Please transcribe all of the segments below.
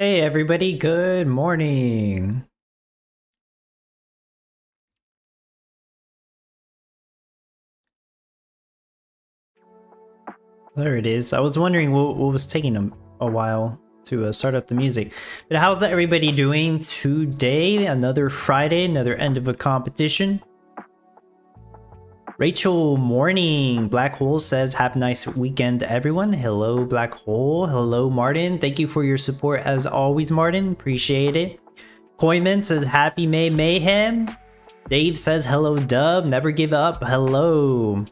Hey everybody, good morning. There it is. I was wondering what was taking a while to start up the music. But how's everybody doing today? Another Friday, another end of a competition. Rachel, morning. Black Hole says, have a nice weekend, everyone. Hello, Black Hole. Hello, Martin. Thank you for your support as always, Martin. Appreciate it. Koyman says, happy May Mayhem. Dave says, hello, Dub. Never give up. Hello.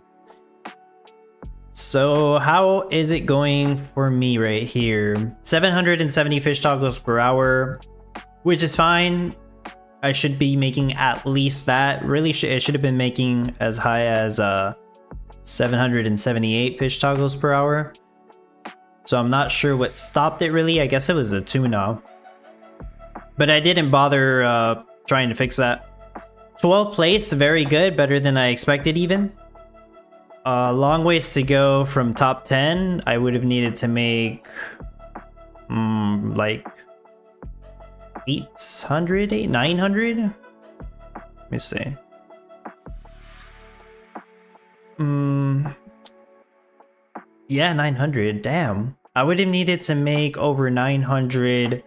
So how is it going for me right here? 770 fish toggles per hour, which is fine. I should be making at least that. Really, it should have been making as high as 778 fish toggles per hour. So I'm not sure what stopped it really. I guess it was a tuna. But I didn't bother trying to fix that. 12th place, very good, better than I expected even. Long ways to go from top 10. I would have needed to make like 800, 900. Let me see. Yeah, 900. Damn. I would have needed to make over 900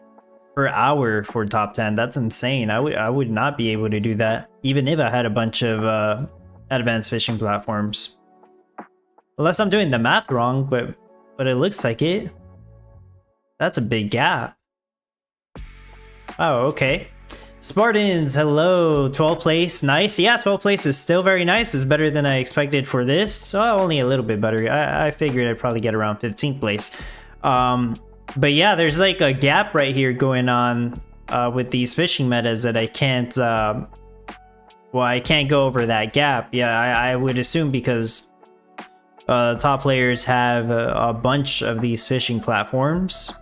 per hour for top 10. That's insane. I would not be able to do that even if I had a bunch of advanced fishing platforms. Unless I'm doing the math wrong, but it looks like it. That's a big gap. Oh, okay. Spartans, hello. 12th place, nice. Yeah, 12th place is still very nice. It's better than I expected for this. So only a little bit better. I figured I'd probably get around 15th place. But yeah, there's like a gap right here going on with these fishing metas that I can't. Well, I can't go over that gap. Yeah, I would assume because top players have a bunch of these fishing platforms.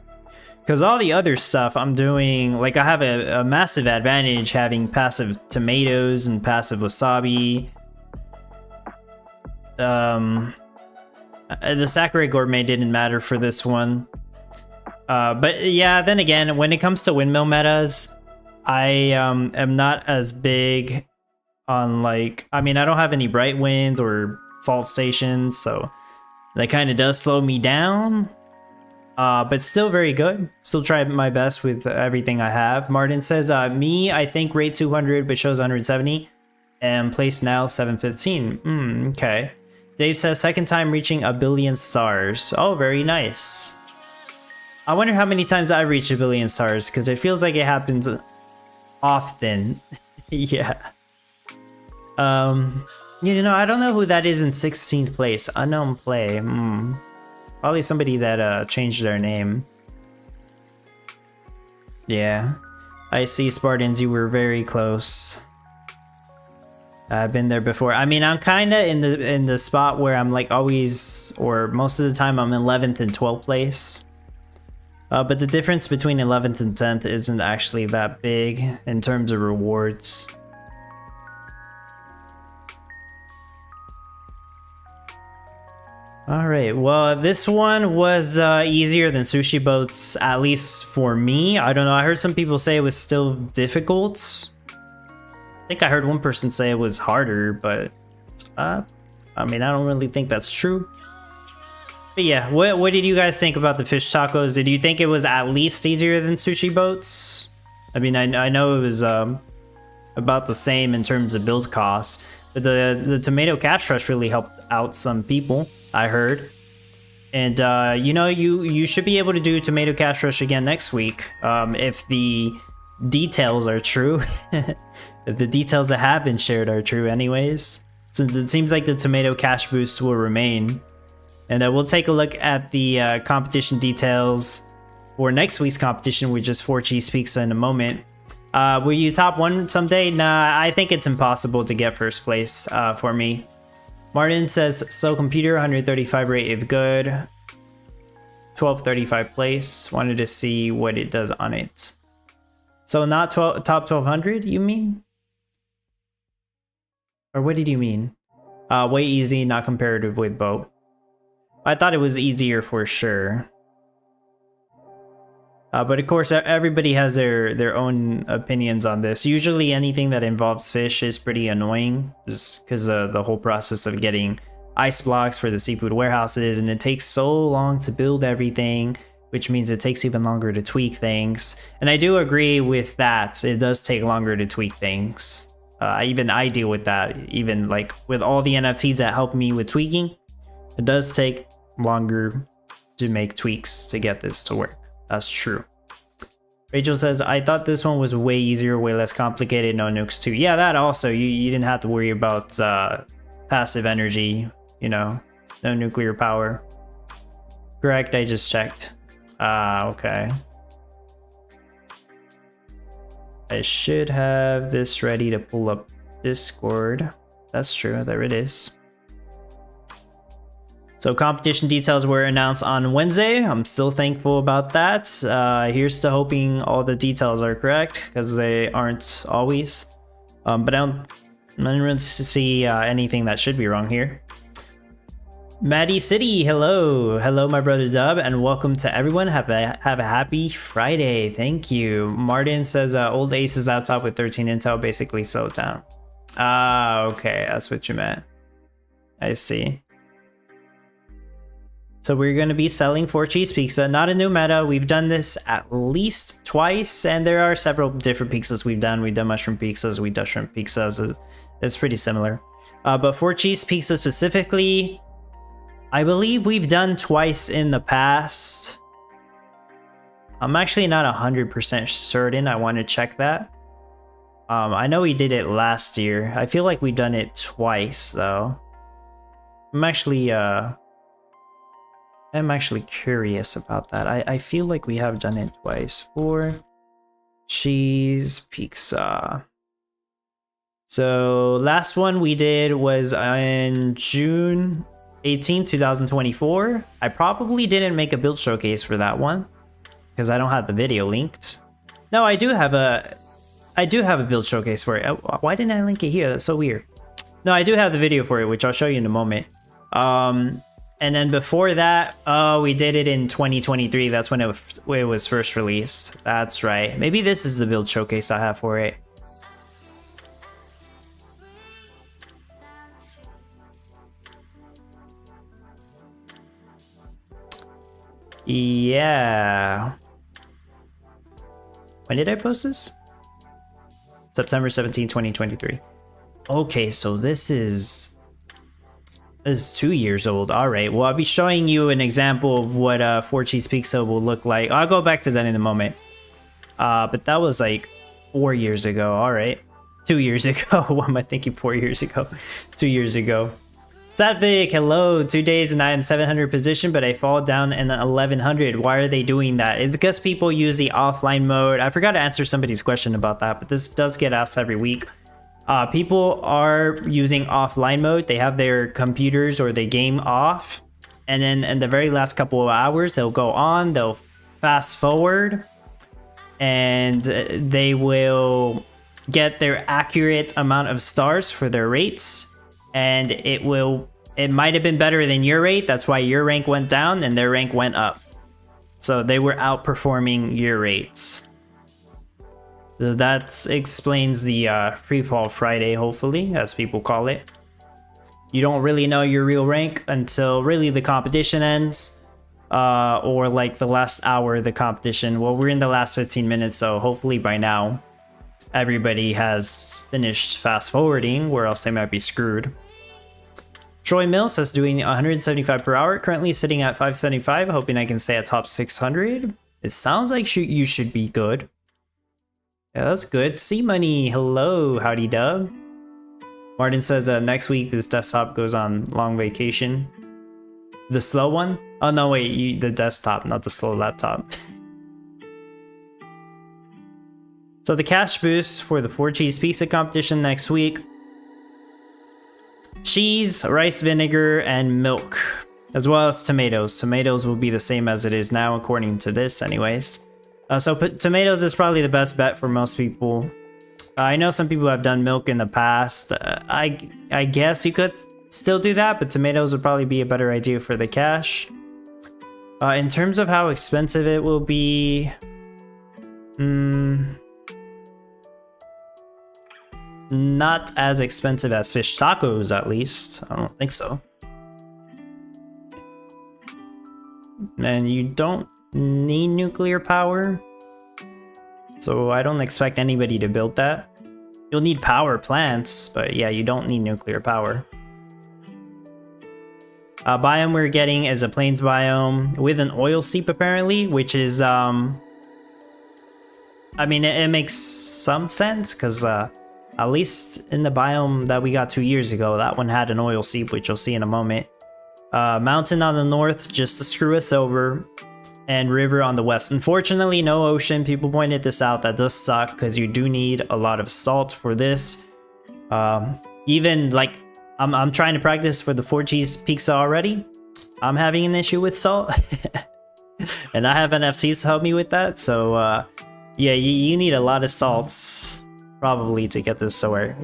Because all the other stuff I'm doing, like I have a massive advantage having passive tomatoes and passive wasabi. The Sakurai Gourmet didn't matter for this one. But yeah, then again, when it comes to windmill metas, I am not as big on like, I mean, I don't have any bright winds or salt stations, so that kind of does slow me down. But still very good. Still try my best with everything I have. Martin says, me, I think rate 200, but shows 170. And place now 715. Okay. Dave says, second time reaching 1 billion stars. Oh, very nice. I wonder how many times I've reached 1 billion stars, because it feels like it happens often. Yeah. You know, I don't know who that is in 16th place. Unknown play. Probably somebody that changed their name. Yeah. I see, Spartans, you were very close. I've been there before. I mean, I'm kind of in the spot where I'm like always, or most of the time I'm 11th and 12th place. But the difference between 11th and 10th isn't actually that big in terms of rewards. Alright, well, this one was easier than Sushi Boats, at least for me. I don't know, I heard some people say it was still difficult. I think I heard one person say it was harder, but I mean, I don't really think that's true. But yeah, what did you guys think about the fish tacos? Did you think it was at least easier than Sushi Boats? I mean, I know it was about the same in terms of build costs, but the tomato catch rush really helped out some people, I heard. And you know, you should be able to do tomato catch rush again next week if the details are true. If the details that have been shared are true anyways, since it seems like the tomato cash boost will remain. And we'll take a look at the competition details for next week's competition, which is 4 Cheese Pizza in a moment. Will you top one someday? Nah, I think it's impossible to get first place for me. Martin says, so computer, 135 rate if good. 1235 place. Wanted to see what it does on it. So not top 1200, you mean? Or what did you mean? Way easy, not comparative with boat. I thought it was easier for sure. But of course, everybody has their own opinions on this. Usually anything that involves fish is pretty annoying, just because the whole process of getting ice blocks for the seafood warehouses, and it takes so long to build everything, which means it takes even longer to tweak things. And I do agree with that. It does take longer to tweak things. Even I deal with that. Even like with all the NFTs that help me with tweaking, it does take longer to make tweaks to get this to work. That's true. Rachel says, I thought this one was way easier, way less complicated, no nukes too. Yeah, that also, you didn't have to worry about passive energy, you know, no nuclear power. Correct, I just checked. Okay. I should have this ready to pull up Discord. That's true, there it is. So competition details were announced on Wednesday. I'm still thankful about that. Here's to hoping all the details are correct, because they aren't always. But I didn't really see anything that should be wrong here. Maddie City, hello. Hello, my brother Dub, and welcome to everyone. Have a happy Friday. Thank you. Martin says, old Aces laptop with 13 Intel basically slowed down. Okay, that's what you meant. I see. So we're going to be selling 4 cheese pizza, not a new meta. We've done this at least twice, and there are several different pizzas we've done. We've done mushroom pizzas, we've done shrimp pizzas. It's pretty similar. But 4 cheese pizza specifically, I believe we've done twice in the past. I'm actually not 100% certain. I want to check that. I know we did it last year. I feel like we've done it twice, though. I'm actually curious about that. I feel like we have done it twice. 4 cheese pizza. So last one we did was in June 18, 2024. I probably didn't make a build showcase for that one because I don't have the video linked. No, I do have a build showcase for it. Why didn't I link it here? That's so weird. No, I do have the video for it, which I'll show you in a moment. And then before that, we did it in 2023. That's when it was first released. That's right. Maybe this is the build showcase I have for it. Yeah. When did I post this? September 17, 2023. Okay, so this is 2 years old. All right, well, I'll be showing you an example of what 4 cheese pizza will look like. I'll go back to that in a moment. But that was like 4 years ago. All right, 2 years ago. What am I thinking? 4 years ago. 2 years ago. Satvik, hello. 2 days and I am 700 position, but I fall down in 1100. Why are they doing that? It's because people use the offline mode. I forgot to answer somebody's question about that, but this does get asked every week. People are using offline mode. They have their computers or their game off, and then in the very last couple of hours, they'll go on, they'll fast forward, and they will get their accurate amount of stars for their rates, and it might have been better than your rate. That's why your rank went down and their rank went up. So they were outperforming your rates. So that explains the Free Fall Friday, hopefully, as people call it. You don't really know your real rank until really the competition ends, or like the last hour of the competition. Well, we're in the last 15 minutes, so hopefully by now everybody has finished fast forwarding, or else they might be screwed. Troy Mills says doing 175 per hour, currently sitting at 575, hoping I can stay at top 600. It sounds like you should be good. Yeah, that's good. C Money, hello, howdy dub. Martin says next week this desktop goes on long vacation. The slow one? Oh no, wait, the desktop, not the slow laptop. So the cash boost for the 4 cheese pizza competition next week. Cheese, rice vinegar, and milk, as well as tomatoes. Tomatoes will be the same as it is now, according to this anyways. So tomatoes is probably the best bet for most people. I know some people have done milk in the past. I guess you could still do that, but tomatoes would probably be a better idea for the cash. In terms of how expensive it will be, Not as expensive as fish tacos, at least. I don't think so. And you don't need nuclear power, so I don't expect anybody to build that. You'll need power plants, but yeah, you don't need nuclear power. Biome we're getting is a plains biome with an oil seep apparently, which is I mean, it makes some sense because at least in the biome that we got 2 years ago, that one had an oil seep, which you'll see in a moment. Mountain on the north just to screw us over, and river on the west. Unfortunately, no ocean. People pointed this out. That does suck because you do need a lot of salt for this. Even like I'm trying to practice for the 4G's pizza already. I'm having an issue with salt, and I have NFTs to help me with that. So yeah, you need a lot of salts probably to get this to work.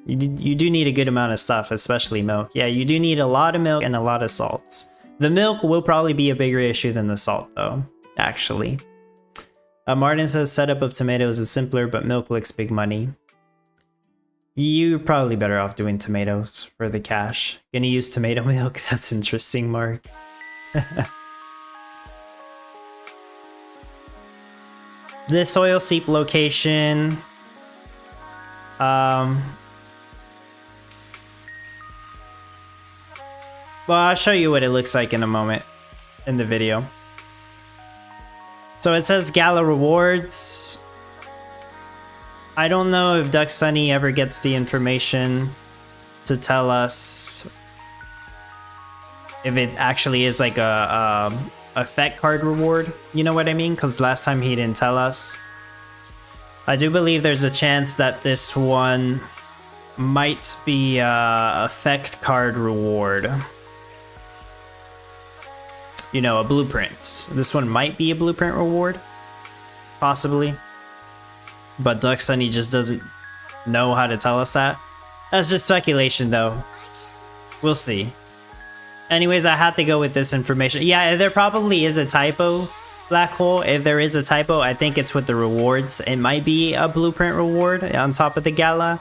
You do need a good amount of stuff, especially milk. Yeah, you do need a lot of milk and a lot of salts. The milk will probably be a bigger issue than the salt, though, actually. Martin says setup of tomatoes is simpler, but milk looks big money. You're probably better off doing tomatoes for the cash. Gonna use tomato milk? That's interesting, Mark. This oil seep location... Well, I'll show you what it looks like in a moment in the video. So it says Gala rewards. I don't know if Duck Sunny ever gets the information to tell us if it actually is like a effect card reward. You know what I mean? Because last time he didn't tell us. I do believe there's a chance that this one might be a effect card reward. You know, a blueprint. This one might be a blueprint reward. Possibly. But Duck Sunny just doesn't know how to tell us that. That's just speculation, though. We'll see. Anyways, I had to go with this information. Yeah, there probably is a typo, Black Hole. If there is a typo, I think it's with the rewards. It might be a blueprint reward on top of the Gala.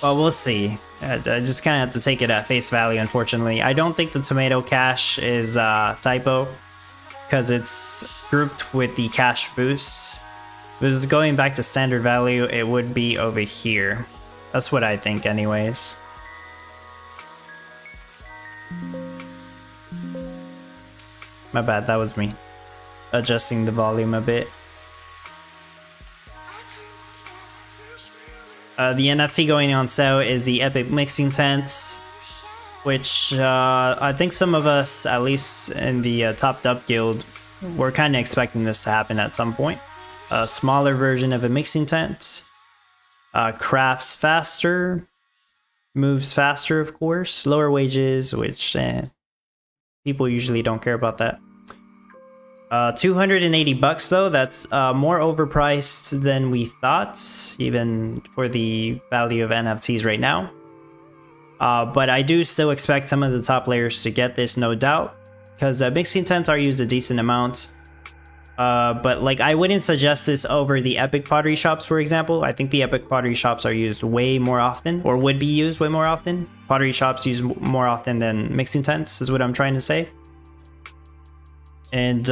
But we'll see. I just kind of have to take it at face value, unfortunately. I don't think the tomato cash is typo, because it's grouped with the cash boost. If it was going back to standard value, it would be over here. That's what I think anyways. My bad, that was me. Adjusting the volume a bit. The NFT going on sale is the Epic Mixing Tent, which I think some of us, at least in the Top Dub Guild, were kind of expecting this to happen at some point. A smaller version of a mixing tent, crafts faster, moves faster, of course, lower wages, which people usually don't care about that. 280 bucks though, that's more overpriced than we thought, even for the value of NFTs right now. But I do still expect some of the top players to get this, no doubt, because mixing tents are used a decent amount. But like, I wouldn't suggest this over the Epic Pottery Shops, for example. I think the Epic Pottery Shops are used way more often, or would be used way more often. Pottery Shops use more often than mixing tents, is what I'm trying to say. And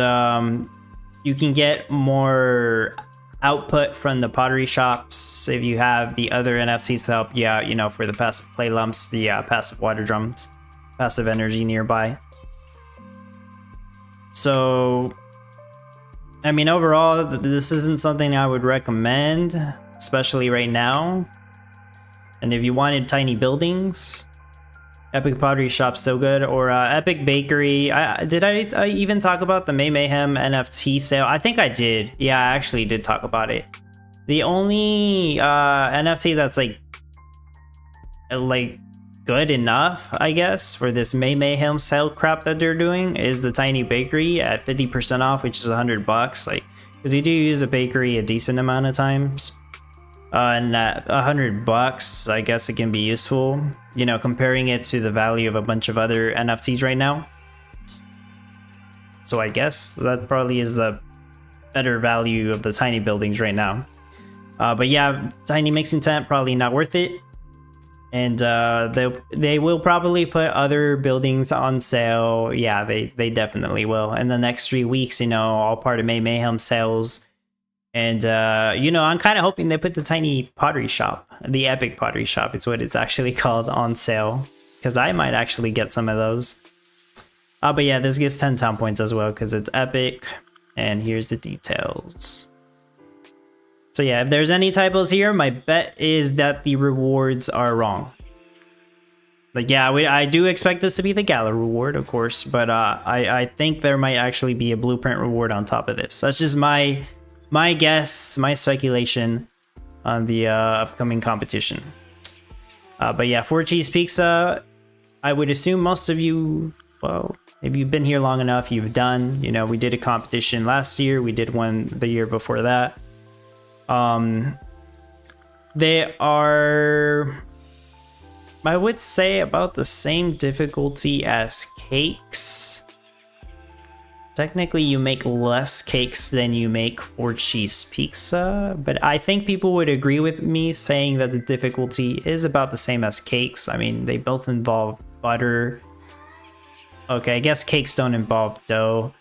you can get more output from the Pottery Shops if you have the other NFTs to help you out, you know, for the passive clay lumps, the passive water drums, passive energy nearby. So, I mean, overall, this isn't something I would recommend, especially right now. And if you wanted tiny buildings, Epic Pottery Shop's so good, or Epic Bakery. Did I even talk about the May Mayhem NFT sale? I think I did. Yeah, I actually did talk about it. The only NFT that's like good enough, I guess, for this May Mayhem sale crap that they're doing is the Tiny Bakery at 50% off, which is $100. Like, because you do use a bakery a decent amount of times. And at $100, I guess it can be useful, you know, comparing it to the value of a bunch of other NFTs right now. So I guess that probably is the better value of the tiny buildings right now. But yeah, tiny mixing tent probably not worth it. And they will probably put other buildings on sale. Yeah, they definitely will. In the next 3 weeks, you know, all part of May Mayhem sales. And you know, I'm kind of hoping they put the tiny pottery shop, the epic pottery shop, it's what it's actually called, on sale, because I might actually get some of those. But yeah, this gives 10 town points as well because it's epic. And here's the details. So yeah, if there's any typos here, my bet is that the rewards are wrong. Like, yeah, I do expect this to be the Gala reward, of course, but I think there might actually be a blueprint reward on top of this. That's just my guess, my speculation on the upcoming competition. But yeah, 4 cheese pizza, I would assume most of you, well, if you've been here long enough, you've done. You know, we did a competition last year, we did one the year before that. They are, I would say, about the same difficulty as cakes. Technically, you make less cakes than you make for cheese pizza, but I think people would agree with me saying that the difficulty is about the same as cakes. I mean, they both involve butter. Okay, I guess cakes don't involve dough.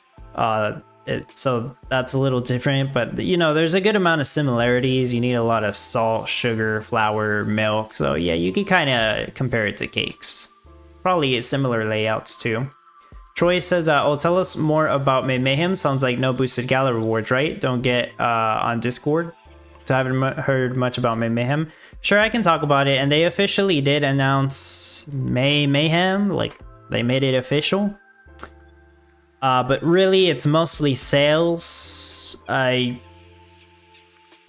So that's a little different, but you know, there's a good amount of similarities. You need a lot of salt, sugar, flour, milk. So yeah, you could kind of compare it to cakes. Probably similar layouts too. Troy says, oh, tell us more about May Mayhem. Sounds like no boosted Gala rewards, right? Don't get on Discord. So I haven't heard much about May Mayhem. Sure, I can talk about it. And they officially did announce May Mayhem. Like, they made it official. But really, it's mostly sales.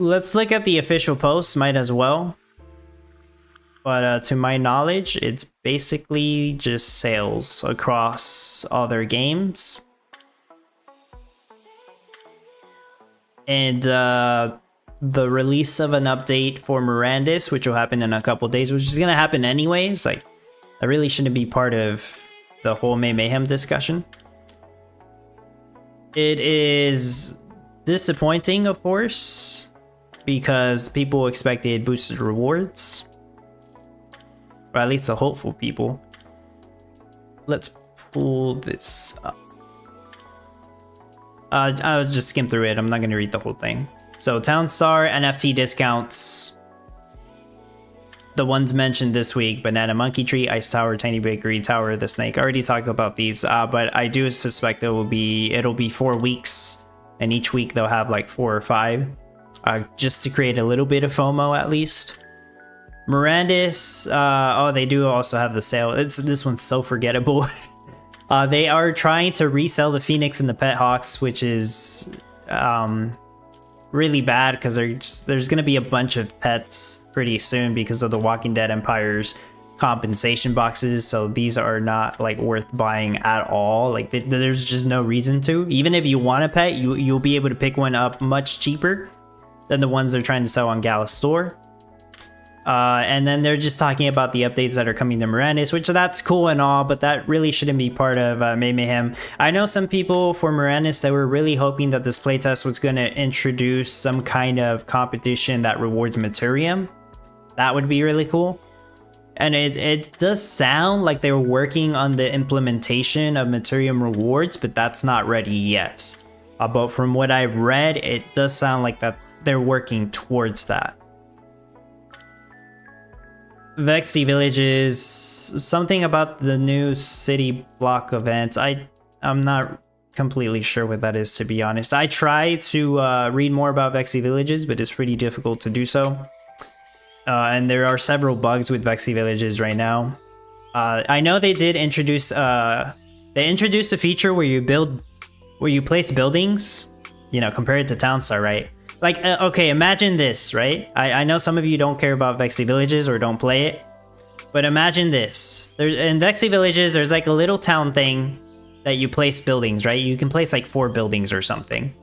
Let's look at the official posts, might as well. But to my knowledge, it's basically just sales across all their games. And the release of an update for Mirandis, which will happen in a couple days, which is going to happen anyways. Like, that really shouldn't be part of the whole May Mayhem discussion. It is disappointing, of course, because people expected boosted rewards. Or at least the hopeful people. Let's pull this up. I'll just skim through it. I'm not going to read the whole thing. So, Town Star, NFT discounts. The ones mentioned this week: Banana Monkey Tree, Ice Tower, Tiny Bakery, Tower of the Snake. I already talked about these, but I do suspect it'll be 4 weeks, and each week they'll have like 4 or 5, just to create a little bit of FOMO at least. Mirandis, oh, they do also have the sale. This one's so forgettable. They are trying to resell the Phoenix and the Pet Hawks, which is really bad because there's going to be a bunch of pets pretty soon because of the Walking Dead Empire's compensation boxes. So these are not like worth buying at all. Like there's just no reason to. Even if you want a pet, you'll be able to pick one up much cheaper than the ones they're trying to sell on Gala store. And then they're just talking about the updates that are coming to Mirandis, which that's cool and all, but that really shouldn't be part of May Mayhem. I know some people for Mirandis that were really hoping that this playtest was going to introduce some kind of competition that rewards Materium. That would be really cool. And it does sound like they were working on the implementation of Materium rewards, but that's not ready yet. But from what I've read, it does sound like that they're working towards that. Vexy Villages, something about the new city block events. I'm not completely sure what that is, to be honest. I try to read more about Vexy Villages, but it's pretty difficult to do so. And there are several bugs with Vexy Villages right now. I know they did introduce a feature where you place buildings, you know, compare it to Townstar, right? Like, okay, imagine this, right? I know some of you don't care about Vexy Villages or don't play it, but imagine this. In Vexy Villages, there's like a little town thing that you place buildings, right? You can place like 4 buildings or something.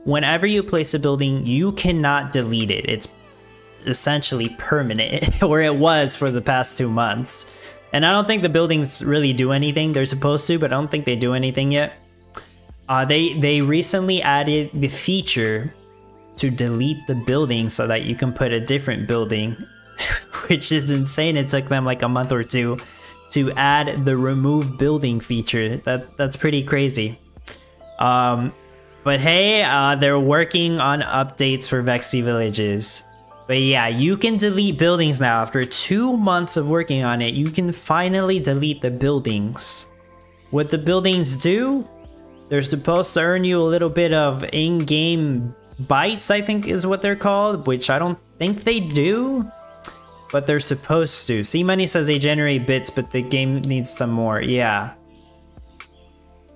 Whenever you place a building, you cannot delete it. It's essentially permanent, or it was for the past 2 months. And I don't think the buildings really do anything. They're supposed to, but I don't think they do anything yet. They recently added the feature to delete the building so that you can put a different building, which is insane. It took them like a month or two to add the remove building feature. That's pretty crazy. But hey, they're working on updates for Vexy Villages. But yeah, you can delete buildings now. After 2 months of working on it, you can finally delete the buildings. What the buildings do, they're supposed to earn you a little bit of in-game bytes, I think is what they're called, which I don't think they do, but they're supposed to. C-Money says they generate bits, but the game needs some more. Yeah.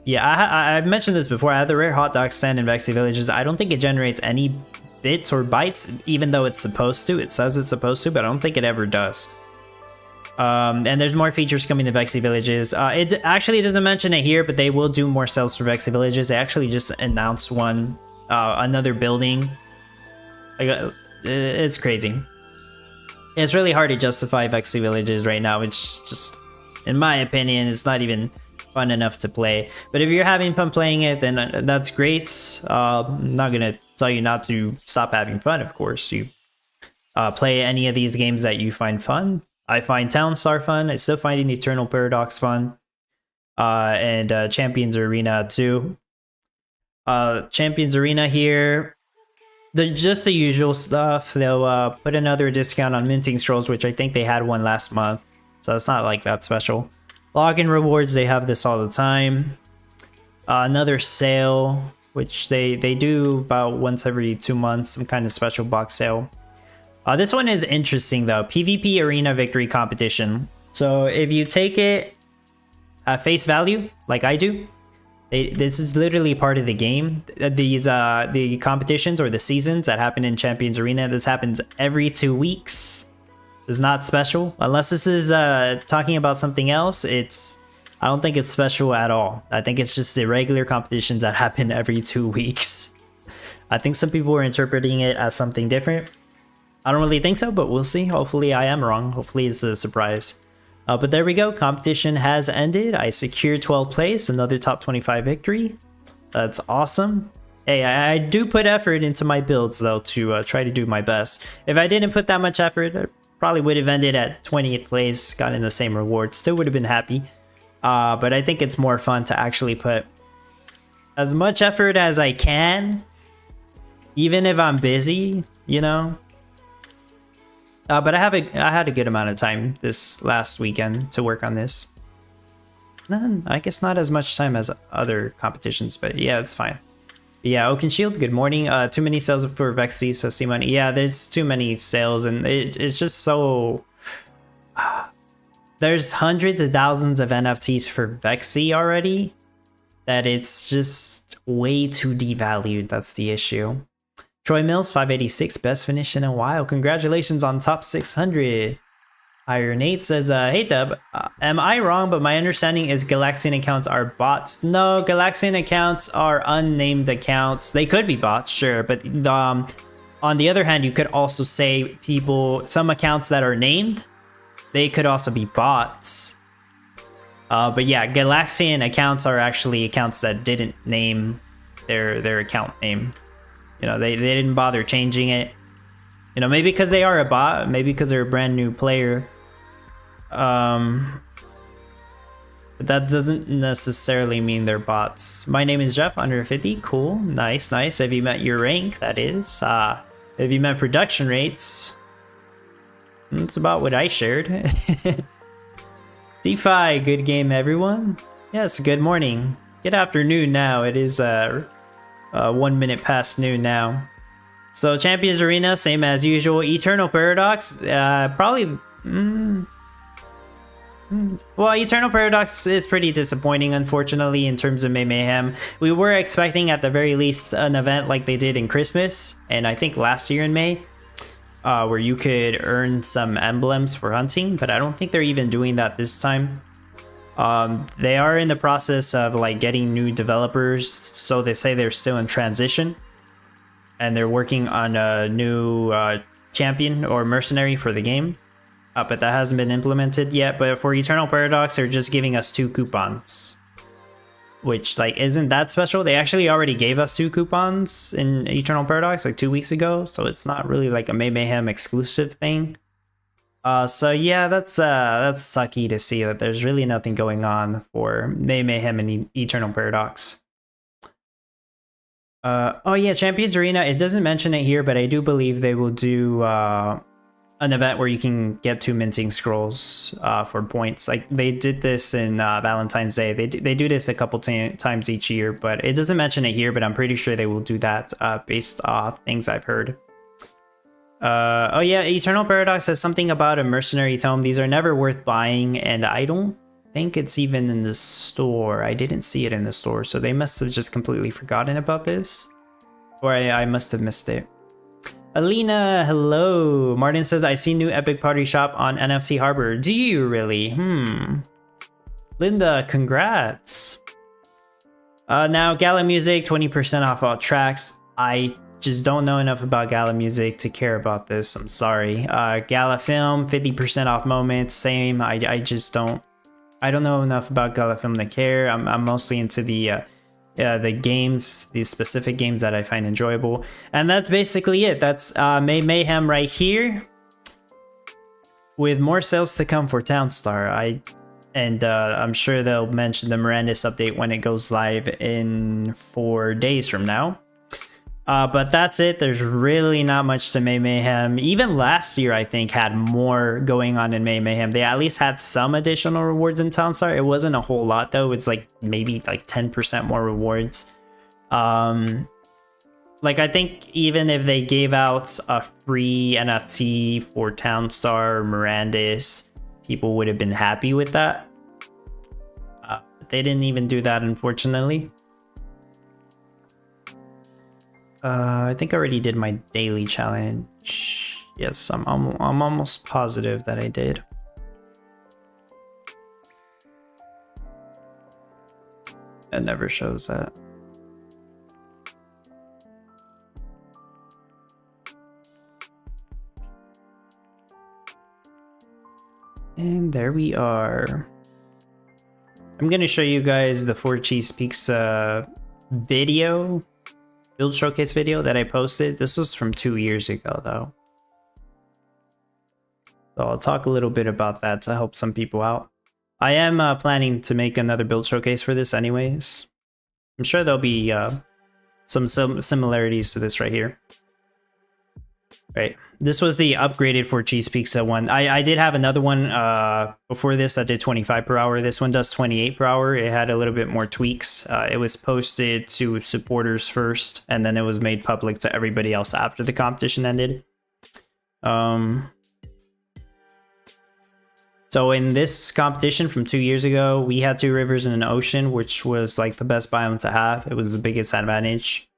Yeah, I've mentioned this before. I have the rare hot dog stand in Vexy Villages. I don't think it generates any bits or bytes, even though it's supposed to. It says it's supposed to, but I don't think it ever does. And there's more features coming to Vexy Villages. It actually doesn't mention it here, but they will do more sales for Vexy Villages. They actually just announced one, another building. It's crazy. It's really hard to justify Vexy Villages right now. It's just, in my opinion, it's not even fun enough to play. But if you're having fun playing it, then that's great. I'm not gonna tell you not to stop having fun, of course. You play any of these games that you find fun. I find Townstar fun. I still find Eternal Paradox fun. And Champions Arena too. Champions Arena here, they're just the usual stuff. They'll put another discount on minting scrolls, which I think they had one last month. So it's not like that special. Login rewards, they have this all the time. Another sale, which they do about once every 2 months, some kind of special box sale. This one is interesting though. PvP Arena Victory Competition. So if you take it at face value, like I do, this is literally part of the game. These the competitions or the seasons that happen in Champions Arena, this happens every 2 weeks. It's not special. Unless this is talking about something else, I don't think it's special at all. I think it's just the regular competitions that happen every 2 weeks. I think some people are interpreting it as something different. I don't really think so, but we'll see. Hopefully I am wrong. Hopefully it's a surprise. But there we go. Competition has ended. I secured 12th place, another top 25 victory. That's awesome. Hey, I do put effort into my builds though to try to do my best. If I didn't put that much effort, I probably would have ended at 20th place, gotten the same reward. Still would have been happy. But I think it's more fun to actually put as much effort as I can, even if I'm busy, you know. But I had a good amount of time this last weekend to work on this. I guess not as much time as other competitions, but yeah, it's fine. But yeah, Oaken Shield, good morning. Too many sales for Vexy, so C-Money. Yeah, there's too many sales, and it's just so... there's hundreds of thousands of NFTs for Vexy already, that it's just way too devalued. That's the issue. Troy Mills, 586, best finish in a while. Congratulations on top 600. Higher Nate says, hey Dub, am I wrong, but my understanding is Galaxian accounts are bots? No, Galaxian accounts are unnamed accounts. They could be bots, sure, but on the other hand, you could also say some accounts that are named, they could also be bots. But yeah, Galaxian accounts are actually accounts that didn't name their account name. You know, they didn't bother changing it. You know, maybe because they are a bot, maybe because they're a brand new player. But that doesn't necessarily mean they're bots. My name is Jeff, under 50. Cool, nice, nice. Have you met your rank? That is. Have you met production rates? That's about what I shared. DeFi, good game, everyone. Yes, good morning. Good afternoon now. It is 1 minute past noon now. So Champions Arena, same as usual. Eternal Paradox, probably... Well, Eternal Paradox is pretty disappointing, unfortunately, in terms of May Mayhem. We were expecting at the very least an event like they did in Christmas, and I think last year in May, where you could earn some emblems for hunting, but I don't think they're even doing that this time. They are in the process of like getting new developers, so they say they're still in transition, and they're working on a new champion or mercenary for the game, but that hasn't been implemented yet. But for Eternal Paradox, they're just giving us 2 coupons, which like isn't that special. They actually already gave us 2 coupons in Eternal Paradox like 2 weeks ago, so it's not really like a May Mayhem exclusive thing. So yeah, that's sucky to see that there's really nothing going on for May Mayhem and Eternal Paradox. Oh yeah, Champions Arena, it doesn't mention it here, but I do believe they will do an event where you can get 2 minting scrolls for points. Like they did this in Valentine's Day. They do this a couple times each year, but it doesn't mention it here, but I'm pretty sure they will do that based off things I've heard. Oh yeah, Eternal Paradox says something about a mercenary tome. These are never worth buying, and I don't think it's even in the store. I didn't see it in the store, so they must have just completely forgotten about this, or I must have missed it. Alina, hello. Martin says, I see new Epic Party Shop on NFC Harbor. Do you really? Linda, congrats. Now, Gala Music, 20% off all tracks. I just don't know enough about Gala Music to care about this. I'm sorry. Gala Film, 50% off moments. Same. I just don't. I don't know enough about Gala Film to care. I'm mostly into the games, the specific games that I find enjoyable, and that's basically it. That's May Mayhem right here, with more sales to come for Townstar. I'm sure they'll mention the Mirandus update when it goes live in 4 days from now. But that's it. There's really not much to May Mayhem. Even last year, I think, had more going on in May Mayhem. They at least had some additional rewards in Townstar. It wasn't a whole lot, though. It's like maybe like 10% more rewards. Like, I think even if they gave out a free NFT for Townstar or Mirandus, people would have been happy with that. But they didn't even do that, unfortunately. I think I already did my daily challenge. Yes, I'm almost positive that I did. It never shows that. And there we are. I'm gonna show you guys the 4 Cheese Peaks video. Build showcase video that I posted. This was from 2 years ago, though. So I'll talk a little bit about that to help some people out. I am planning to make another build showcase for this anyways. I'm sure there'll be some similarities to this right here. Right. This was the upgraded for Cheese Pizza one. I did have another one before this that did 25 per hour. This one does 28 per hour. It had a little bit more tweaks. It was posted to supporters first, and then it was made public to everybody else after the competition ended. So in this competition from 2 years ago, we had 2 rivers and an ocean, which was like the best biome to have. It was the biggest advantage.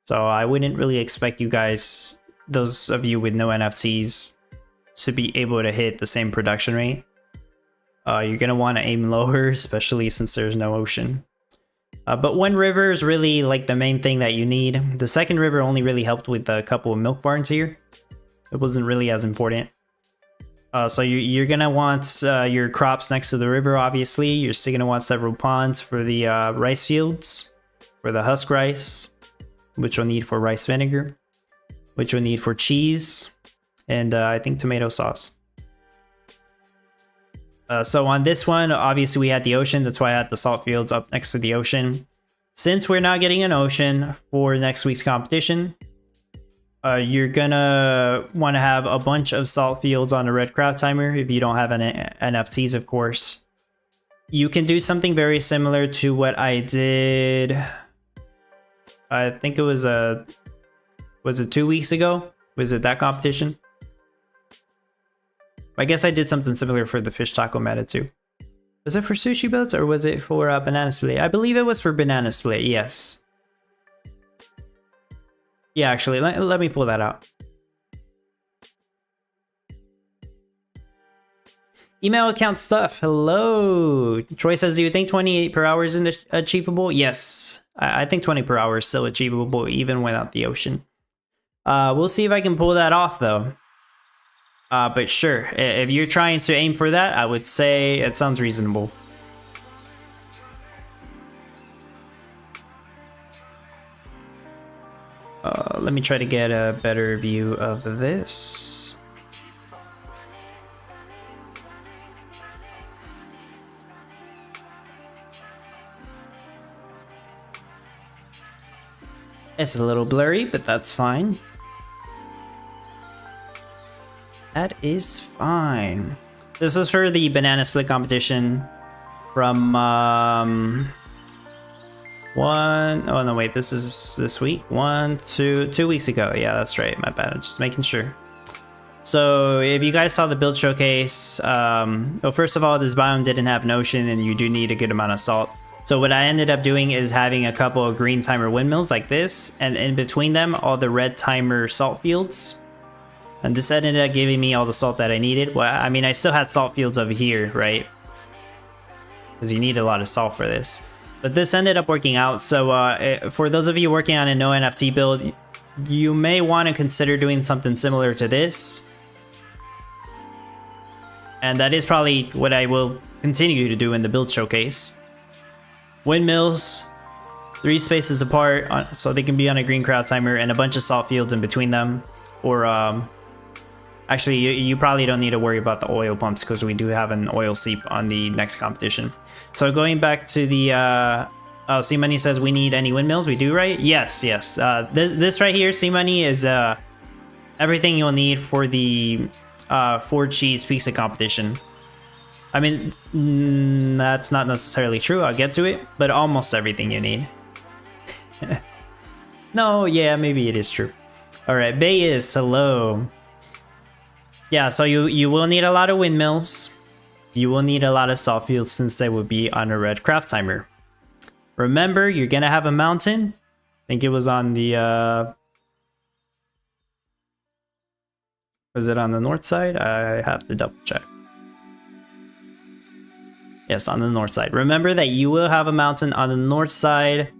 So I wouldn't really expect you guys, those of you with no NFTs, to be able to hit the same production rate. You're going to want to aim lower, especially since there's no ocean. But one river is really like the main thing that you need. The second river only really helped with a couple of milk barns here. It wasn't really as important. So you're going to want your crops next to the river, obviously. You're still going to want several ponds for the rice fields, for the husk rice, which you'll need for rice vinegar, which you'll need for cheese, and I think tomato sauce. So on this one, obviously we had the ocean. That's why I had the salt fields up next to the ocean. Since we're not getting an ocean for next week's competition, you're gonna want to have a bunch of salt fields on a red craft timer if you don't have any NFTs, of course. You can do something very similar to what I did. I think it was it 2 weeks ago? Was it that competition? I guess I did something similar for the fish taco meta too. Was it for sushi boats or was it for banana split? I believe it was for banana split, yes. Yeah, actually, let me pull that out. Email account stuff. Hello. Troy says, do you think 28 per hour is achievable? Yes. I think 20 per hour is still achievable even without the ocean. We'll see if I can pull that off, though. But sure, if you're trying to aim for that, I would say it sounds reasonable. Let me try to get a better view of this. It's a little blurry, but that's fine. That is fine. This was for the banana split competition from oh no, wait, this is this week. 2 weeks ago. Yeah, that's right. My bad. I'm just making sure. So if you guys saw the build showcase, well, first of all, this biome didn't have an ocean and you do need a good amount of salt. So what I ended up doing is having a couple of green timer windmills like this, and in between them, all the red timer salt fields. And this ended up giving me all the salt that I needed. Well, I mean, I still had salt fields over here, right? Because you need a lot of salt for this. But this ended up working out. So for those of you working on a no NFT build, you may want to consider doing something similar to this. And that is probably what I will continue to do in the build showcase. Windmills, 3 spaces apart, so they can be on a green crowd timer, and a bunch of salt fields in between them. Or actually, you probably don't need to worry about the oil pumps because we do have an oil seep on the next competition. So going back to the oh, C-Money says we need any windmills. We do, right? Yes. This right here, C-Money, is everything you'll need for the 4 cheese pizza competition. I mean, that's not necessarily true. I'll get to it, but almost everything you need. No, yeah, maybe it is true. All right, Bay is hello. Yeah, so you will need a lot of windmills. You will need a lot of salt fields since they will be on a red craft timer. Remember, you're gonna have a mountain. I think it was on the was it on the north side? I have to double check. Yes, on the north side. Remember that you will have a mountain on the north side.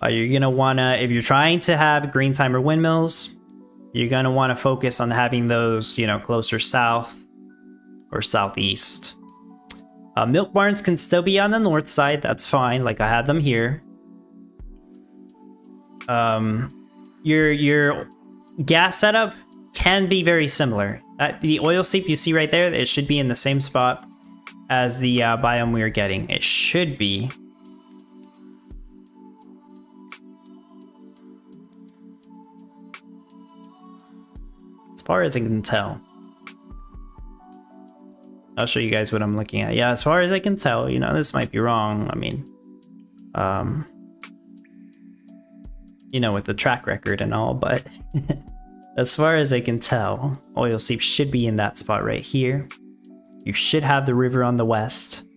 You're gonna wanna, if you're trying to have green timer windmills, you're gonna wanna focus on having those, you know, closer south or southeast. Milk barns can still be on the north side. That's fine. Like I had them here. Your gas setup can be very similar. The oil seep you see right there, it should be in the same spot as the biome we are getting. It should be. As far as I can tell. I'll show you guys what I'm looking at. Yeah, as far as I can tell, you know, this might be wrong. I mean, you know, with the track record and all, but as far as I can tell, oil seep should be in that spot right here. You should have the river on the west,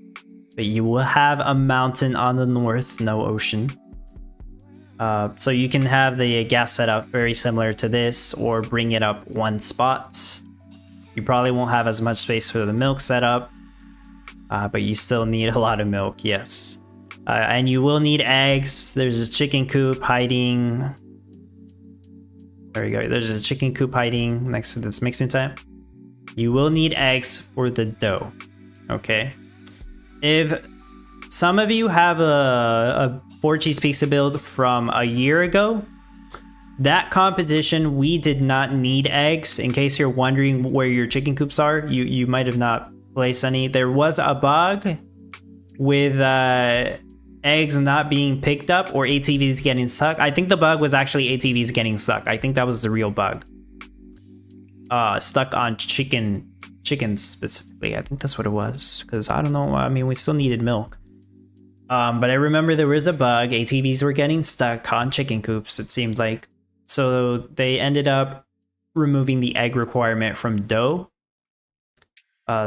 but you will have a mountain on the north, no ocean. So you can have the gas setup very similar to this, or bring it up 1 spot. You probably won't have as much space for the milk setup, but you still need a lot of milk, yes. And you will need eggs. There's a chicken coop hiding. There we go. There's a chicken coop hiding next to this mixing tent. You will need eggs for the dough, okay? If some of you have a 4 cheese pizza build from a year ago, that competition, we did not need eggs. In case you're wondering where your chicken coops are, you might have not placed any. There was a bug with eggs not being picked up or ATVs getting stuck. I think the bug was actually ATVs getting stuck. I think that was the real bug. Stuck on chickens specifically. I think that's what it was. Because I don't know. I mean, we still needed milk. But I remember there was a bug. ATVs were getting stuck on chicken coops, it seemed like. So they ended up removing the egg requirement from dough.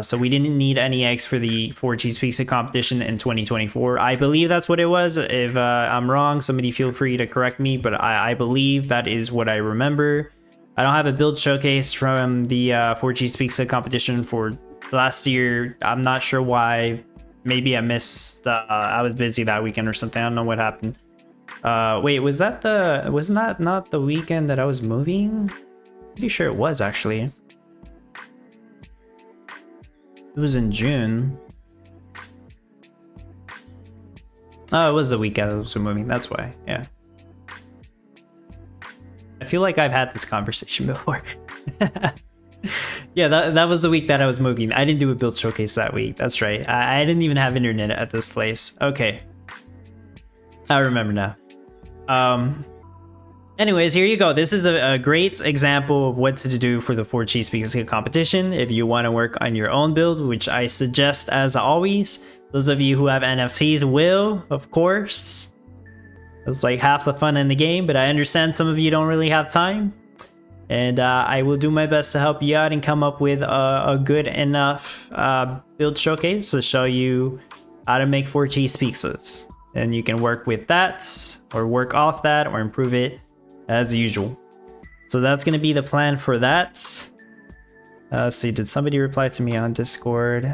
So we didn't need any eggs for the 4 cheese pizza competition in 2024. I believe that's what it was. If I'm wrong, somebody feel free to correct me, but I believe that is what I remember. I don't have a build showcase from the 4 cheese pizza competition for last year. I'm not sure why. Maybe I missed. I was busy that weekend or something. I don't know what happened. Wait, wasn't that not the weekend that I was moving? Pretty sure it was actually. It was in June. Oh, it was the weekend I was moving. That's why. Yeah. I feel like I've had this conversation before. Yeah, that was the week that I was moving. I didn't do a build showcase that week. That's right. I didn't even have internet at this place. Okay. I remember now. Anyways, here you go. This is a great example of what to do for the 4 cheese speaks competition if you want to work on your own build, which I suggest as always. Those of you who have NFTs will, of course. It's like half the fun in the game, but I understand some of you don't really have time. And I will do my best to help you out and come up with a good enough build showcase to show you how to make 4 cheese pizzas. And you can work with that, or work off that, or improve it as usual. So that's going to be the plan for that. Let's see, did somebody reply to me on Discord?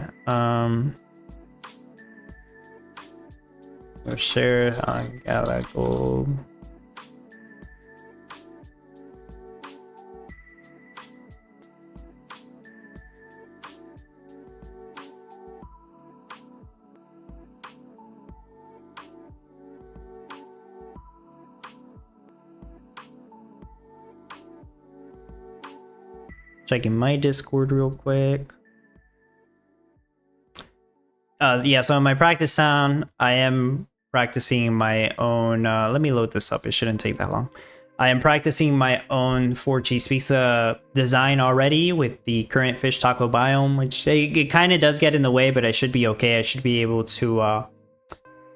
Share on Gala Gold. Checking my Discord real quick. Yeah, so in my practice sound, I am practicing my own. Let me load this up. It shouldn't take that long. I am practicing my own 4 cheese pizza design already with the current fish taco biome, which it kind of does get in the way, but I should be okay. I should be able to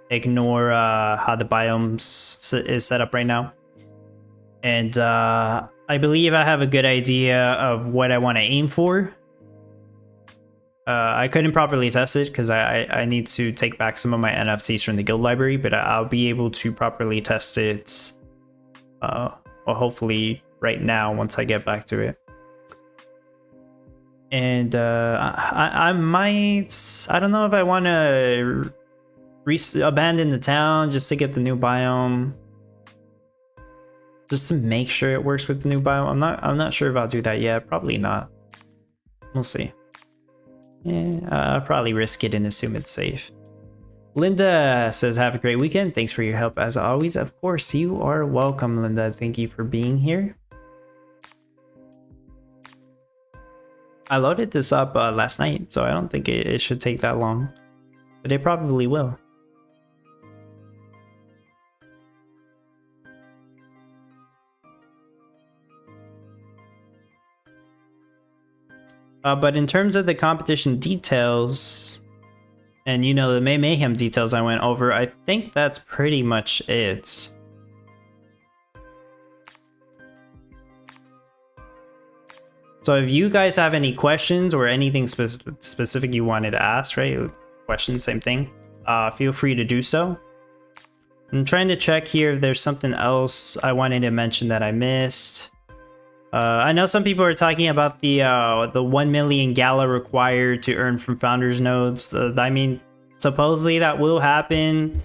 ignore how the biomes is set up right now. And I believe I have a good idea of what I want to aim for. I couldn't properly test it because I need to take back some of my NFTs from the guild library, but I'll be able to properly test it well, hopefully right now once I get back to it. And I might, I don't know if I want to abandon the town just to get the new biome, just to make sure it works with the new biome. I'm not sure if I'll do that yet. Probably not. We'll see. Yeah, I'll probably risk it and assume it's safe. Linda says, have a great weekend. Thanks for your help as always. Of course, you are welcome, Linda. Thank you for being here. I loaded this up last night, so I don't think it should take that long, but it probably will. But in terms of the competition details, and you know, the May Mayhem details I went over, I think that's pretty much it. So if you guys have any questions or anything specific you wanted to ask, right? Questions, same thing. Feel free to do so. I'm trying to check here if there's something else I wanted to mention that I missed. I know some people are talking about the 1 million Gala required to earn from founders nodes. I mean, supposedly that will happen.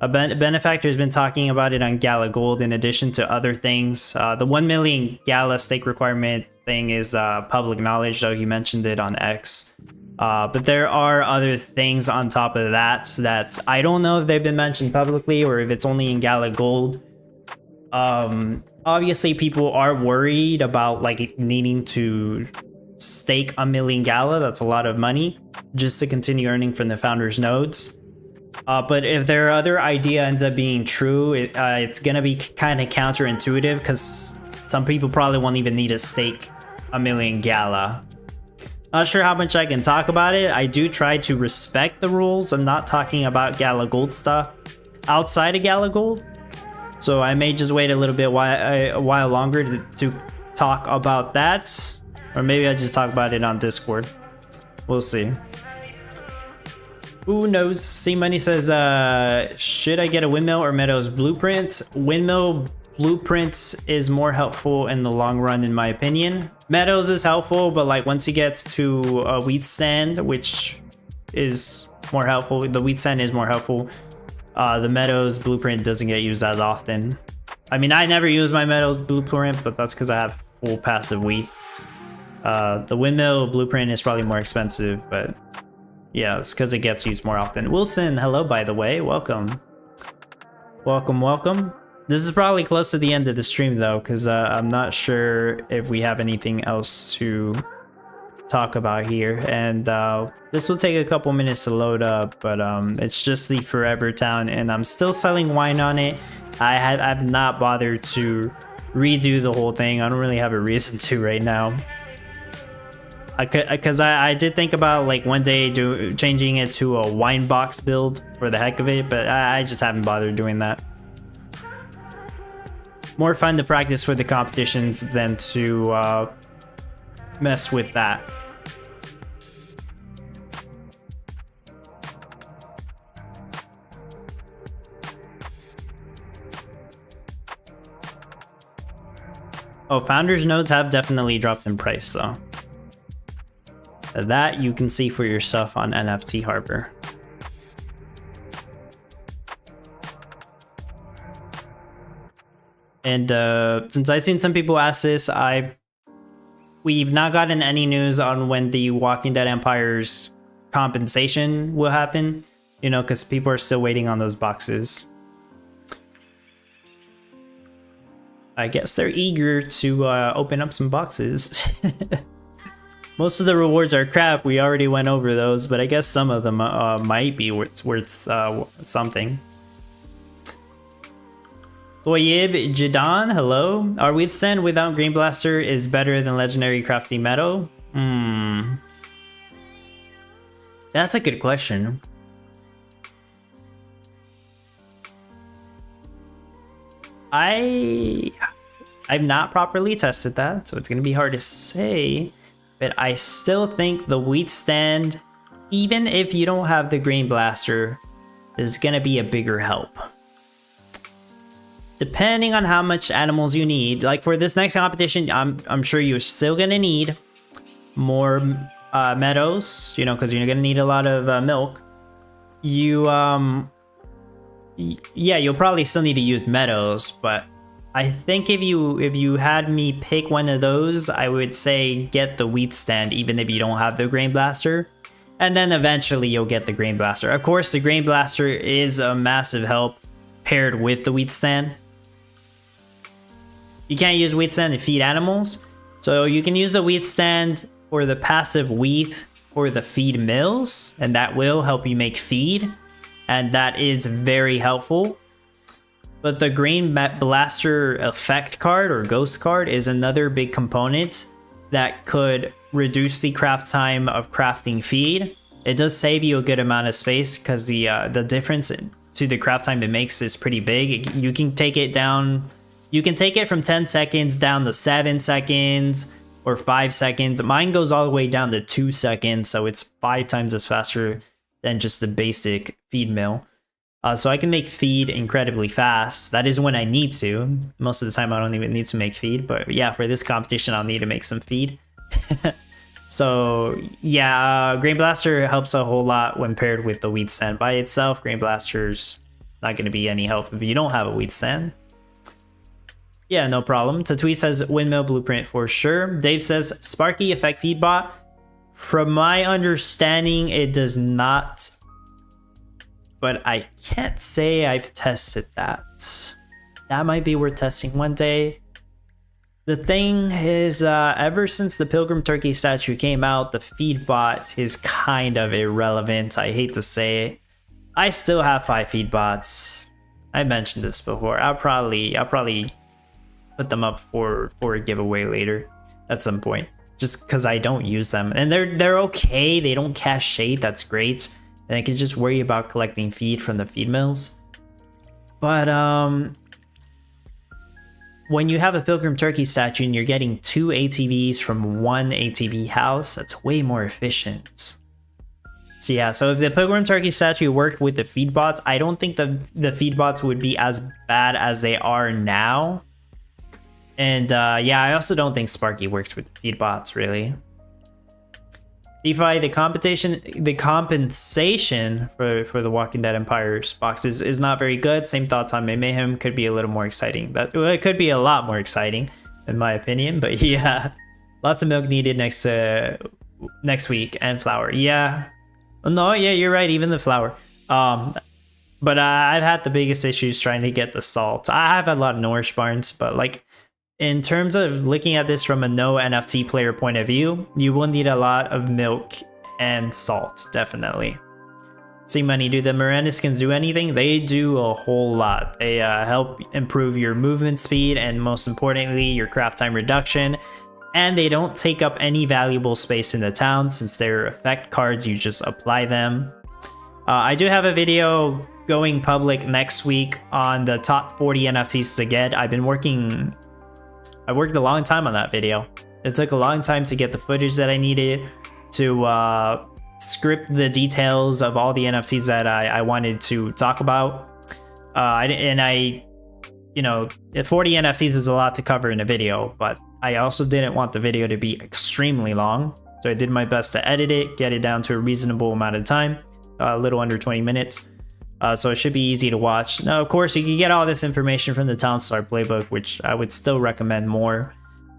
Benefactor has been talking about it on Gala Gold in addition to other things. The 1 million Gala stake requirement thing is public knowledge, though he mentioned it on X. But there are other things on top of that I don't know if they've been mentioned publicly or if it's only in Gala Gold. Obviously, people are worried about like needing to stake 1 million Gala. That's a lot of money just to continue earning from the founders nodes. But if their other idea ends up being true, it's gonna be kind of counterintuitive because some people probably won't even need to stake 1 million Gala. Not sure how much I can talk about it. I do try to respect the rules. I'm not talking about Gala Gold stuff outside of Gala Gold. So I may just wait a little bit a while longer to talk about that. Or maybe I just talk about it on Discord. We'll see. Who knows? C Money says, should I get a windmill or Meadows blueprint? Windmill blueprints is more helpful in the long run, in my opinion. Meadows is helpful, but like once you get to a wheat stand, which is more helpful, the wheat stand is more helpful. The Meadows blueprint doesn't get used that often. I mean, I never use my Meadows blueprint, but that's because I have full passive wheat. The windmill blueprint is probably more expensive, but yeah, it's because it gets used more often. Wilson, hello, by the way. Welcome. Welcome, welcome. This is probably close to the end of the stream though, because I'm not sure if we have anything else to talk about here, and this will take a couple minutes to load up, but it's just the Forever Town, and I'm still selling wine on it. I've not bothered to redo the whole thing. I don't really have a reason to right now. Because I did think about like one day changing it to a wine box build for the heck of it, but I just haven't bothered doing that. More fun to practice for the competitions than to mess with that. Oh, founders nodes have definitely dropped in price though. That you can see for yourself on NFT Harbor. And since I've seen some people ask this, we've not gotten any news on when the Walking Dead Empire's compensation will happen, you know, because people are still waiting on those boxes. I guess they're eager to open up some boxes. Most of the rewards are crap. We already went over those, but I guess some of them might be worth something. Loyib Jidan, hello. Our Wheat Stand without Green Blaster is better than Legendary Crafty Meadow? That's a good question. I've not properly tested that, so it's gonna be hard to say. But I still think the Wheat Stand, even if you don't have the Green Blaster, is gonna be a bigger help. Depending on how much animals you need, like for this next competition, I'm sure you're still gonna need more meadows, you know, because you're gonna need a lot of milk. Yeah, you'll probably still need to use meadows, but I think if you had me pick one of those, I would say get the Wheat Stand, even if you don't have the Grain Blaster, and then eventually you'll get the Grain Blaster. Of course, the Grain Blaster is a massive help paired with the Wheat Stand. You can't use Wheat Stand to feed animals, so you can use the Wheat Stand for the passive wheat or the feed mills, and that will help you make feed, and that is very helpful. But the Green Blaster effect card or ghost card is another big component that could reduce the craft time of crafting feed. It does save you a good amount of space because the difference to the craft time it makes is pretty big. You can take it down. You can take it from 10 seconds down to 7 seconds or 5 seconds. Mine goes all the way down to 2 seconds, so it's 5 times as faster than just the basic feed mill. So I can make feed incredibly fast. That is when I need to. Most of the time I don't even need to make feed, but yeah, for this competition I'll need to make some feed. So yeah, Grain Blaster helps a whole lot when paired with the Wheat Stand. By itself, Grain Blaster's not going to be any help if you don't have a Wheat Stand. Yeah, no problem. Tatui says Windmill Blueprint for sure. Dave says Sparky Effect Feedbot. From my understanding, it does not, but I can't say I've tested that. That might be worth testing one day. The thing is, ever since the Pilgrim Turkey statue came out, the feedbot is kind of irrelevant. I hate to say it. I still have 5 feedbots. I mentioned this before. I'll probably put them up for a giveaway later at some point, just because I don't use them, and they're okay. They don't cast shade. That's great, and I can just worry about collecting feed from the feed mills. But when you have a Pilgrim Turkey statue and you're getting 2 ATVs from 1 ATV house, that's way more efficient. So yeah, so if the Pilgrim Turkey statue worked with the feedbots, I don't think the feedbots would be as bad as they are now. And yeah, I also don't think Sparky works with feedbots really. DeFi, the compensation for the Walking Dead Empire's boxes is not very good. Same thoughts on May Mayhem. Could be a little more exciting. It could be a lot more exciting, in my opinion. But yeah, lots of milk needed next week, and flour. Yeah, no, yeah, you're right. Even the flour. But But I've had the biggest issues trying to get the salt. I have a lot of nourish barns, but like in terms of looking at this from a no NFT player point of view, you will need a lot of milk and salt, definitely. See money, do the Miranda skins do anything? They do a whole lot. They help improve your movement speed and most importantly, your craft time reduction. And they don't take up any valuable space in the town since they're effect cards, you just apply them. I do have a video going public next week on the top 40 NFTs to get. I worked a long time on that video. It took a long time to get the footage that I needed to script the details of all the NFTs that I wanted to talk about. You know, 40 NFTs is a lot to cover in a video, but I also didn't want the video to be extremely long. So I did my best to edit it, get it down to a reasonable amount of time, a little under 20 minutes. So it should be easy to watch. Now, of course, you can get all this information from the Townstar playbook, which I would still recommend more.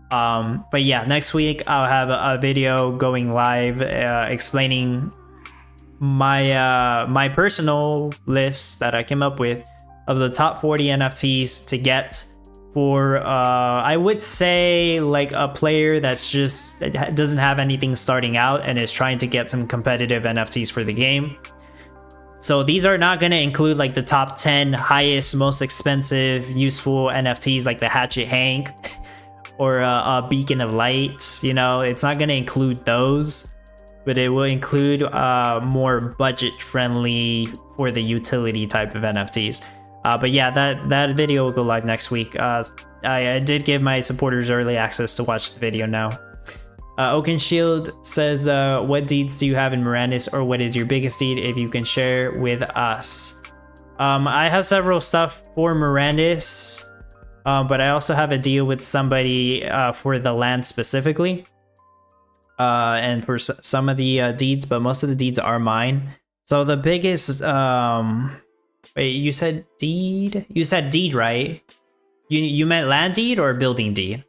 But yeah, next week I'll have a video going live explaining my personal list that I came up with of the top 40 NFTs to get for I would say like a player that's just doesn't have anything starting out and is trying to get some competitive NFTs for the game. So these are not going to include like the top 10 highest, most expensive, useful NFTs like the Hatchet Hank or a Beacon of Light. You know, it's not going to include those, but it will include more budget friendly for the utility type of NFTs. But yeah, that video will go live next week. I did give my supporters early access to watch the video now. Oakenshield says, what deeds do you have in Mirandis, or what is your biggest deed if you can share with us? I have several stuff for Mirandis, but I also have a deal with somebody for the land specifically. And for some of the deeds, but most of the deeds are mine. So the biggest... Wait, you said deed? You said deed, right? You meant land deed or building deed?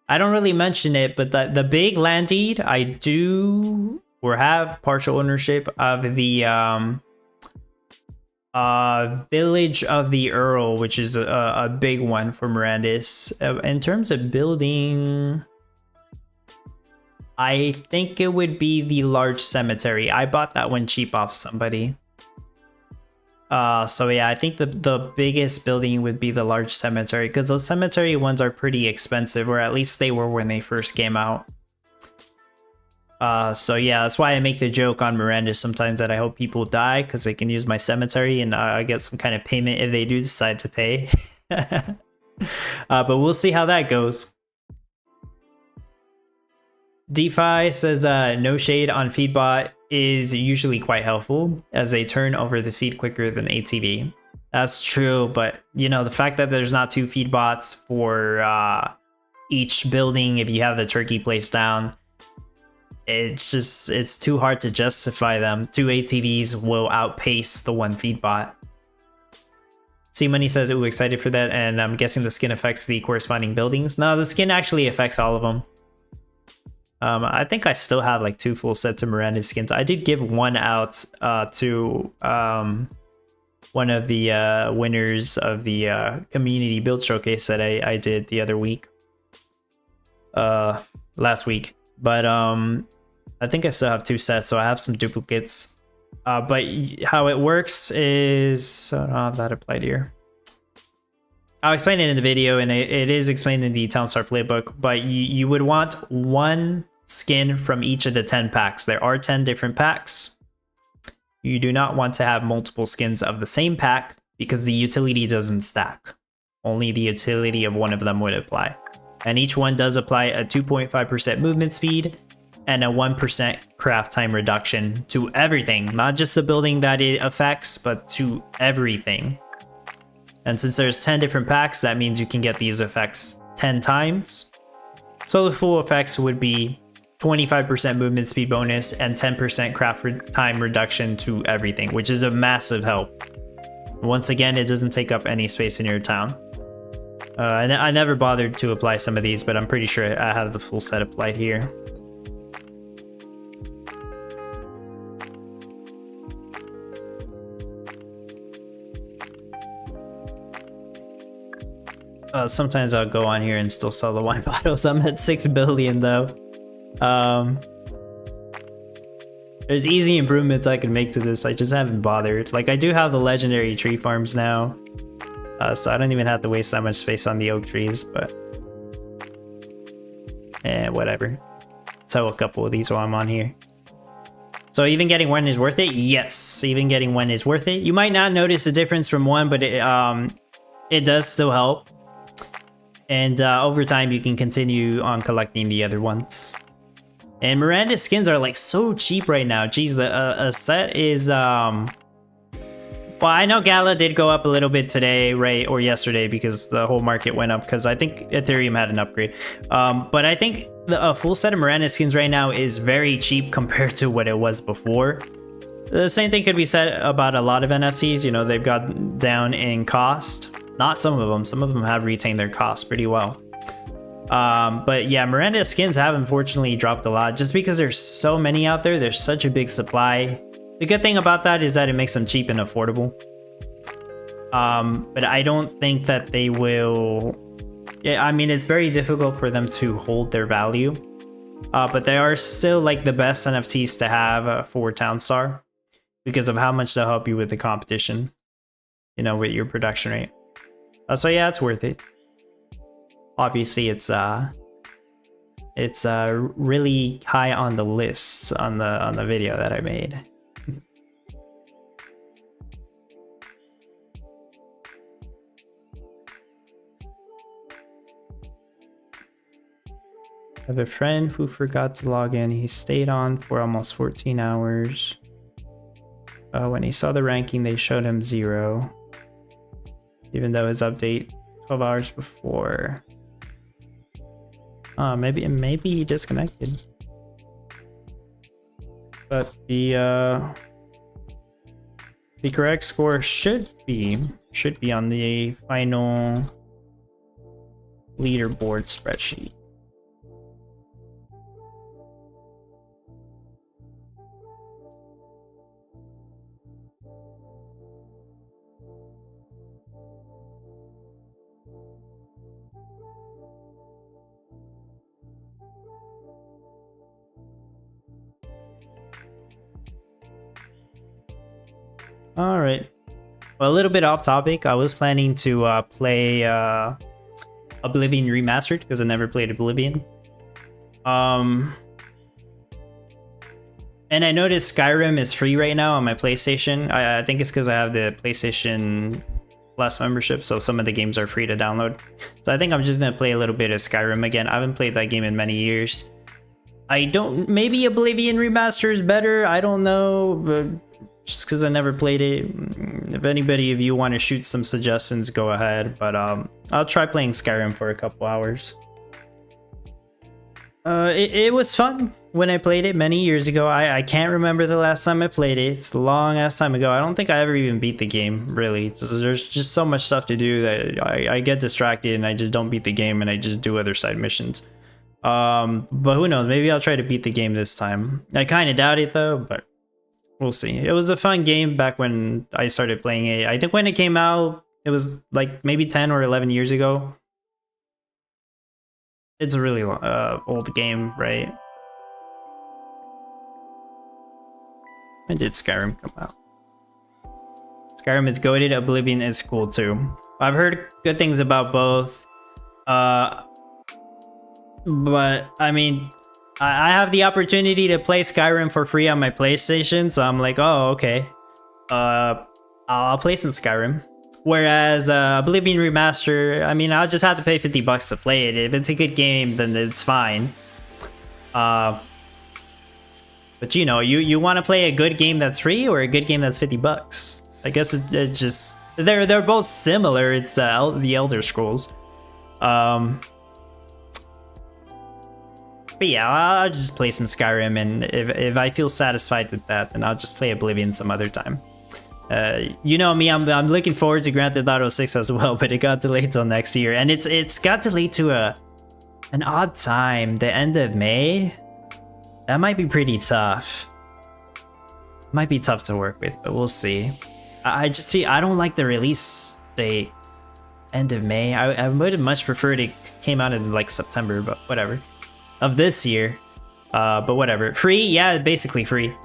I don't really mention it, but the big land deed, I do or have partial ownership of the Village of the Earl, which is a big one for Mirandis. In terms of building, I think it would be the large cemetery. I bought that one cheap off somebody. So yeah, I think the biggest building would be the large cemetery, because those cemetery ones are pretty expensive, or at least they were when they first came out. So yeah, that's why I make the joke on Miranda sometimes that I hope people die because they can use my cemetery and I get some kind of payment if they do decide to pay. But we'll see how that goes. DeFi says no shade on Feedbot is usually quite helpful as they turn over the feed quicker than ATV. That's true, but you know, the fact that there's not 2 Feedbots for each building if you have the turkey placed down, it's too hard to justify them. 2 ATVs will outpace the 1 Feedbot. C-Money says, ooh, excited for that, and I'm guessing the skin affects the corresponding buildings. No, the skin actually affects all of them. I think I still have like 2 full sets of Miranda skins. I did give one out to one of the winners of the community build showcase that I did the other week. Last week. But I think I still have 2 sets, so I have some duplicates. But how it works is... I don't have that applied here. I'll explain it in the video, and it is explained in the Townstar playbook, but you would want 1 skin from each of the 10 packs. There are 10 different packs. You do not want to have multiple skins of the same pack because the utility doesn't stack. Only the utility of one of them would apply. And each one does apply a 2.5% movement speed and a 1% craft time reduction to everything, not just the building that it affects, but to everything. And since there's 10 different packs, that means you can get these effects 10 times. So the full effects would be 25% movement speed bonus and 10% craft time reduction to everything, which is a massive help. Once again, it doesn't take up any space in your town. And I never bothered to apply some of these, but I'm pretty sure I have the full set applied here. Sometimes I'll go on here and still sell the wine bottles. I'm at 6 billion though. There's easy improvements I can make to this. I just haven't bothered. Like, I do have the legendary tree farms now, so I don't even have to waste that much space on the oak trees, but whatever. Sell a couple of these while I'm on here. So even getting one is worth it? Yes, even getting one is worth it. You might not notice the difference from one, but it does still help. And over time, you can continue on collecting the other ones. And Miranda skins are like so cheap right now. Jeez, a set is well, I know Gala did go up a little bit today, right, or yesterday, because the whole market went up because I think Ethereum had an upgrade. But I think a full set of Miranda skins right now is very cheap compared to what it was before. The same thing could be said about a lot of NFTs. You know, they've got down in cost. Not some of them. Some of them have retained their cost pretty well. But yeah, Miranda skins have unfortunately dropped a lot just because there's so many out there. There's such a big supply. The good thing about that is that it makes them cheap and affordable. But I don't think that they will. Yeah, I mean, it's very difficult for them to hold their value. But they are still like the best NFTs to have for Townstar because of how much they'll help you with the competition, you know, with your production rate. So yeah, it's worth it. Obviously, it's really high on the list on the video that I made. I have a friend who forgot to log in. He stayed on for almost 14 hours. When he saw the ranking, they showed him 0, even though his update 12 hours before. Maybe he disconnected. But the correct score should be on the final leaderboard spreadsheet. All right. Well, a little bit off topic. I was planning to play Oblivion Remastered because I never played Oblivion. And I noticed Skyrim is free right now on my PlayStation. I think it's because I have the PlayStation Plus membership, so some of the games are free to download. So I think I'm just gonna play a little bit of Skyrim again. I haven't played that game in many years. Maybe Oblivion Remaster is better. I don't know, but just because I never played it. If anybody of you want to shoot some suggestions, go ahead. But I'll try playing Skyrim for a couple hours. It was fun when I played it many years ago. I can't remember the last time I played it. It's a long ass time ago. I don't think I ever even beat the game, really. There's just so much stuff to do that I get distracted and I just don't beat the game and I just do other side missions. But who knows? Maybe I'll try to beat the game this time. I kind of doubt it though, but we'll see. It was a fun game back when I started playing it. I think when it came out, it was like maybe 10 or 11 years ago. It's a really old game, right? When did Skyrim come out? Skyrim is goated. Oblivion is cool too. I've heard good things about both. But I mean, I have the opportunity to play Skyrim for free on my PlayStation, so I'm like, oh, okay. I'll play some Skyrim. Whereas Oblivion Remaster, I mean, I'll just have to pay $50 to play it. If it's a good game, then it's fine. But you know, you want to play a good game that's free or a good game that's $50? I guess it just they're both similar. It's the Elder Scrolls. But yeah, I'll just play some Skyrim, and if I feel satisfied with that, then I'll just play Oblivion some other time. You know me, I'm looking forward to Grand Theft Auto 6 as well, but it got delayed till next year, and it's got delayed to an odd time, the end of May. That might be pretty tough. Might be tough to work with, but we'll see. I don't like the release date. End of May. I would have much preferred it came out in like September, but whatever. Of this year. But whatever. Free? Yeah, basically free.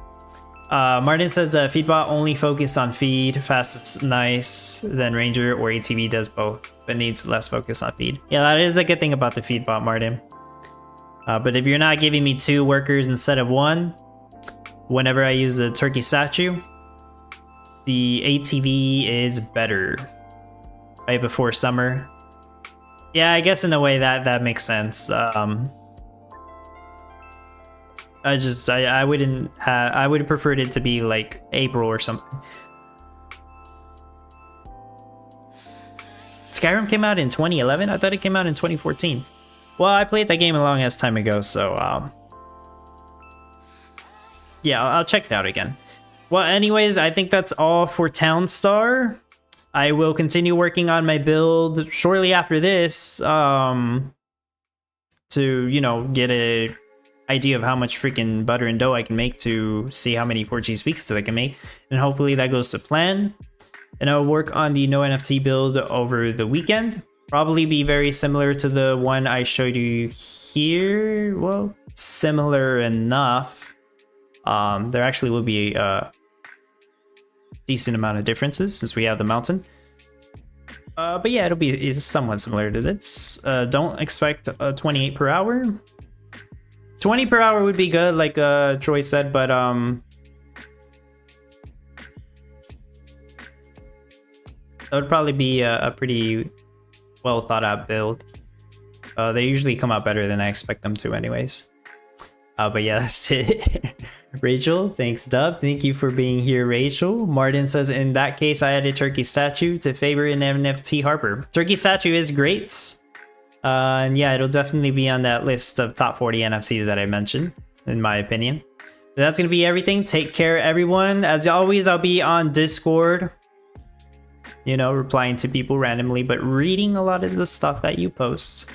Martin says Feedbot only focus on feed. Fastest nice. Then Ranger or ATV does both, but needs less focus on feed. Yeah, that is a good thing about the Feedbot, Martin. But if you're not giving me 2 workers instead of 1, whenever I use the turkey statue, the ATV is better. Right before summer. Yeah, I guess in a way that makes sense. I would have preferred it to be like April or something. Skyrim came out in 2011? I thought it came out in 2014. Well, I played that game a long ass time ago, so yeah, I'll check it out again. Well, anyways, I think that's all for Townstar. I will continue working on my build shortly after this to, you know, get a idea of how much freaking butter and dough I can make to see how many 4G speaks I can make. And hopefully that goes to plan. And I'll work on the no NFT build over the weekend. Probably be very similar to the one I showed you here. Well, similar enough. There actually will be a decent amount of differences since we have the mountain. But yeah, it'll be somewhat similar to this. Don't expect 28 per hour. 20 per hour would be good, like Troy said, but that would probably be a pretty well thought out build. They usually come out better than I expect them to anyways. But yeah, that's it. Rachel, thanks Dub. Thank you for being here, Rachel. Martin says, in that case, I added Turkey Statue to favor an NFT Harper. Turkey Statue is great. And yeah, it'll definitely be on that list of top 40 NFTs that I mentioned, in my opinion. But that's going to be everything. Take care, everyone. As always, I'll be on Discord. You know, replying to people randomly, but reading a lot of the stuff that you post.